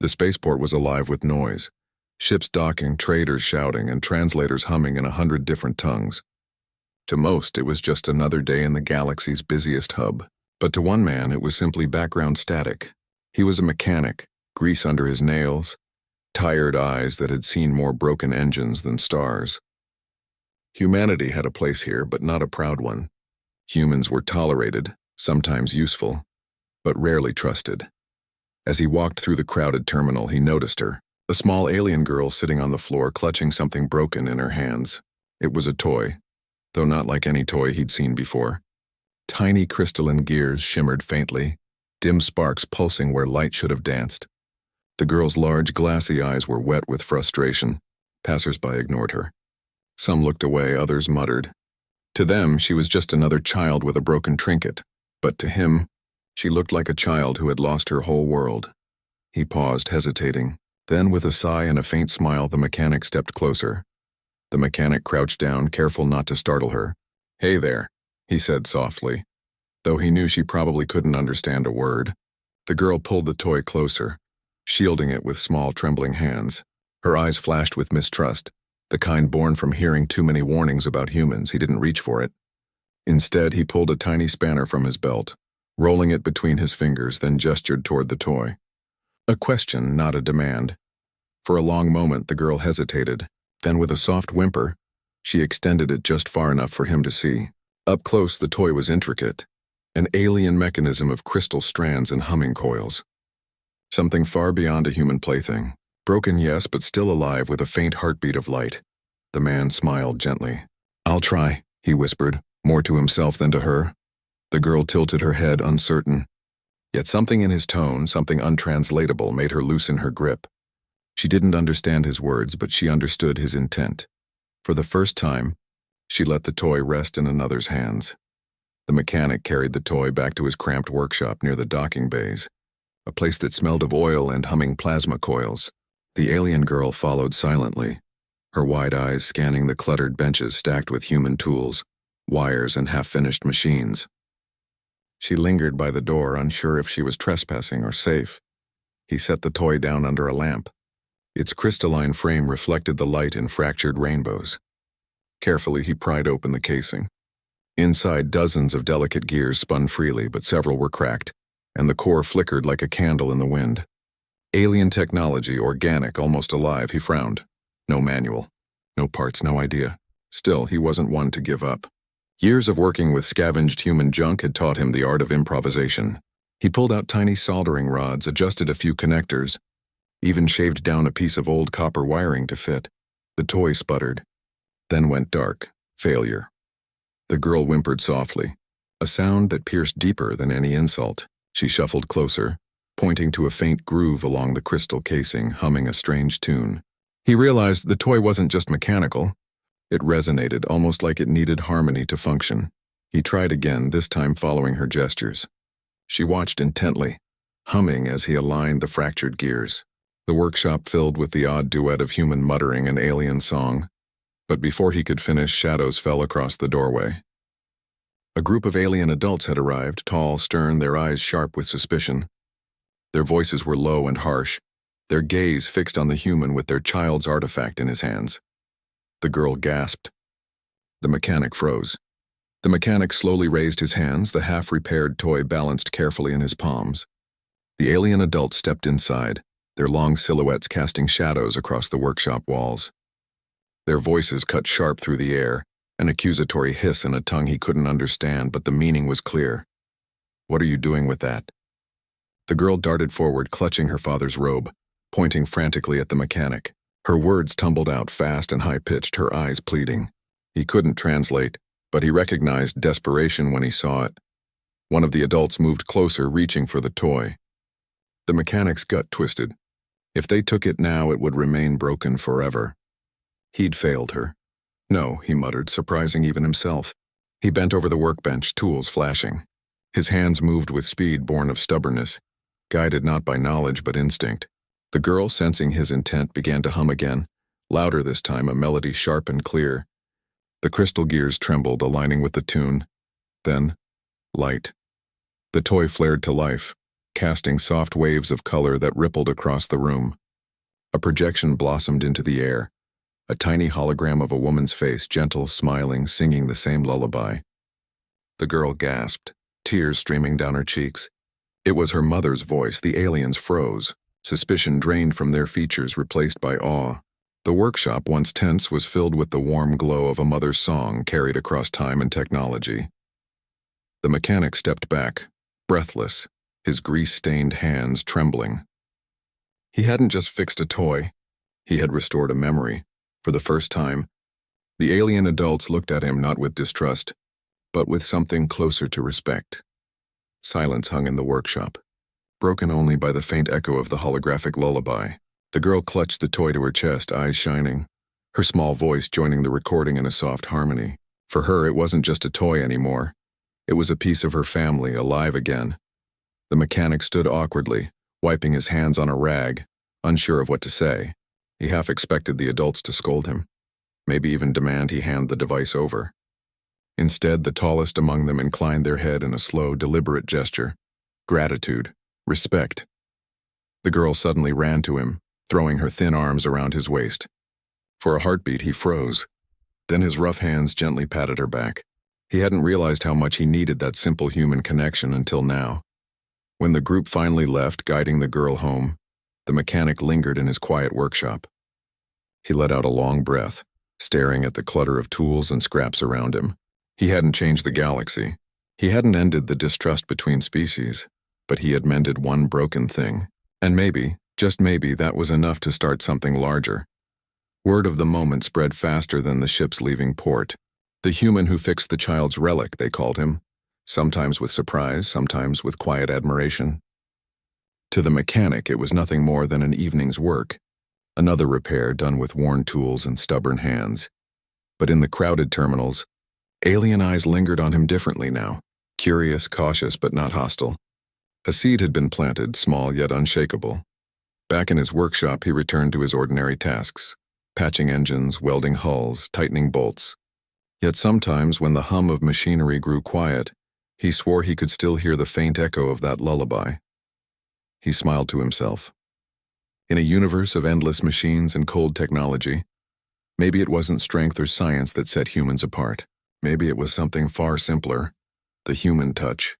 The spaceport was alive with noise. Ships docking, traders shouting, and translators humming in 100 different tongues. To most, it was just another day in the galaxy's busiest hub. But to one man, it was simply background static. He was a mechanic, grease under his nails, tired eyes that had seen more broken engines than stars. Humanity had a place here, but not a proud one. Humans were tolerated, sometimes useful, but rarely trusted. As he walked through the crowded terminal, he noticed her, a small alien girl sitting on the floor clutching something broken in her hands. It was a toy, though not like any toy he'd seen before. Tiny crystalline gears shimmered faintly, dim sparks pulsing where light should have danced. The girl's large, glassy eyes were wet with frustration. Passers-by ignored her. Some looked away, others muttered. To them, she was just another child with a broken trinket, but to him, she looked like a child who had lost her whole world. He paused, hesitating. Then, with a sigh and a faint smile, the mechanic stepped closer. The mechanic crouched down, careful not to startle her. "Hey there," he said softly, though he knew she probably couldn't understand a word. The girl pulled the toy closer, shielding it with small, trembling hands. Her eyes flashed with mistrust, the kind born from hearing too many warnings about humans. He didn't reach for it. Instead, he pulled a tiny spanner from his belt, rolling it between his fingers, then gestured toward the toy. A question, not a demand. For a long moment, the girl hesitated. Then, with a soft whimper, she extended it just far enough for him to see. Up close, the toy was intricate, an alien mechanism of crystal strands and humming coils. Something far beyond a human plaything. Broken, yes, but still alive with a faint heartbeat of light. The man smiled gently. "I'll try," he whispered, more to himself than to her. The girl tilted her head, uncertain. Yet something in his tone, something untranslatable, made her loosen her grip. She didn't understand his words, but she understood his intent. For the first time, she let the toy rest in another's hands. The mechanic carried the toy back to his cramped workshop near the docking bays, a place that smelled of oil and humming plasma coils. The alien girl followed silently, her wide eyes scanning the cluttered benches stacked with human tools, wires, and half-finished machines. She lingered by the door, unsure if she was trespassing or safe. He set the toy down under a lamp. Its crystalline frame reflected the light in fractured rainbows. Carefully, he pried open the casing. Inside, dozens of delicate gears spun freely, but several were cracked, and the core flickered like a candle in the wind. Alien technology, organic, almost alive, he frowned. No manual. No parts, no idea. Still, he wasn't one to give up. Years of working with scavenged human junk had taught him the art of improvisation. He pulled out tiny soldering rods, adjusted a few connectors, even shaved down a piece of old copper wiring to fit. The toy sputtered, then went dark. Failure. The girl whimpered softly, a sound that pierced deeper than any insult. She shuffled closer, pointing to a faint groove along the crystal casing, humming a strange tune. He realized the toy wasn't just mechanical. It resonated, almost like it needed harmony to function. He tried again, this time following her gestures. She watched intently, humming as he aligned the fractured gears. The workshop filled with the odd duet of human muttering and alien song. But before he could finish, shadows fell across the doorway. A group of alien adults had arrived, tall, stern, their eyes sharp with suspicion. Their voices were low and harsh, their gaze fixed on the human with their child's artifact in his hands. The girl gasped. The mechanic froze. The mechanic slowly raised his hands, the half-repaired toy balanced carefully in his palms. The alien adults stepped inside, their long silhouettes casting shadows across the workshop walls. Their voices cut sharp through the air, an accusatory hiss in a tongue he couldn't understand, but the meaning was clear. "What are you doing with that?" The girl darted forward, clutching her father's robe, pointing frantically at the mechanic. Her words tumbled out fast and high-pitched, her eyes pleading. He couldn't translate, but he recognized desperation when he saw it. One of the adults moved closer, reaching for the toy. The mechanic's gut twisted. If they took it now, it would remain broken forever. He'd failed her. "No," he muttered, surprising even himself. He bent over the workbench, tools flashing. His hands moved with speed born of stubbornness, guided not by knowledge but instinct. The girl, sensing his intent, began to hum again, louder this time, a melody sharp and clear. The crystal gears trembled, aligning with the tune. Then, light. The toy flared to life, casting soft waves of color that rippled across the room. A projection blossomed into the air, a tiny hologram of a woman's face, gentle, smiling, singing the same lullaby. The girl gasped, tears streaming down her cheeks. It was her mother's voice. The aliens froze, suspicion drained from their features, replaced by awe. The workshop, once tense, was filled with the warm glow of a mother's song carried across time and technology. The mechanic stepped back, breathless, his grease-stained hands trembling. He hadn't just fixed a toy. He had restored a memory. For the first time, the alien adults looked at him not with distrust, but with something closer to respect. Silence hung in the workshop, broken only by the faint echo of the holographic lullaby. The girl clutched the toy to her chest, eyes shining, her small voice joining the recording in a soft harmony. For her, it wasn't just a toy anymore. It was a piece of her family, alive again. The mechanic stood awkwardly, wiping his hands on a rag, unsure of what to say. He half expected the adults to scold him, maybe even demand he hand the device over. Instead, the tallest among them inclined their head in a slow, deliberate gesture. Gratitude. Respect. The girl suddenly ran to him, throwing her thin arms around his waist. For a heartbeat, he froze. Then his rough hands gently patted her back. He hadn't realized how much he needed that simple human connection until now. When the group finally left, guiding the girl home, the mechanic lingered in his quiet workshop. He let out a long breath, staring at the clutter of tools and scraps around him. He hadn't changed the galaxy. He hadn't ended the distrust between species, but he had mended one broken thing. And maybe, just maybe, that was enough to start something larger. Word of the moment spread faster than the ships leaving port. The human who fixed the child's relic, they called him, sometimes with surprise, sometimes with quiet admiration. To the mechanic, it was nothing more than an evening's work, another repair done with worn tools and stubborn hands. But in the crowded terminals, alien eyes lingered on him differently now, curious, cautious, but not hostile. A seed had been planted, small yet unshakable. Back in his workshop, he returned to his ordinary tasks, patching engines, welding hulls, tightening bolts. Yet sometimes, when the hum of machinery grew quiet, he swore he could still hear the faint echo of that lullaby. He smiled to himself. In a universe of endless machines and cold technology, maybe it wasn't strength or science that set humans apart. Maybe it was something far simpler, the human touch.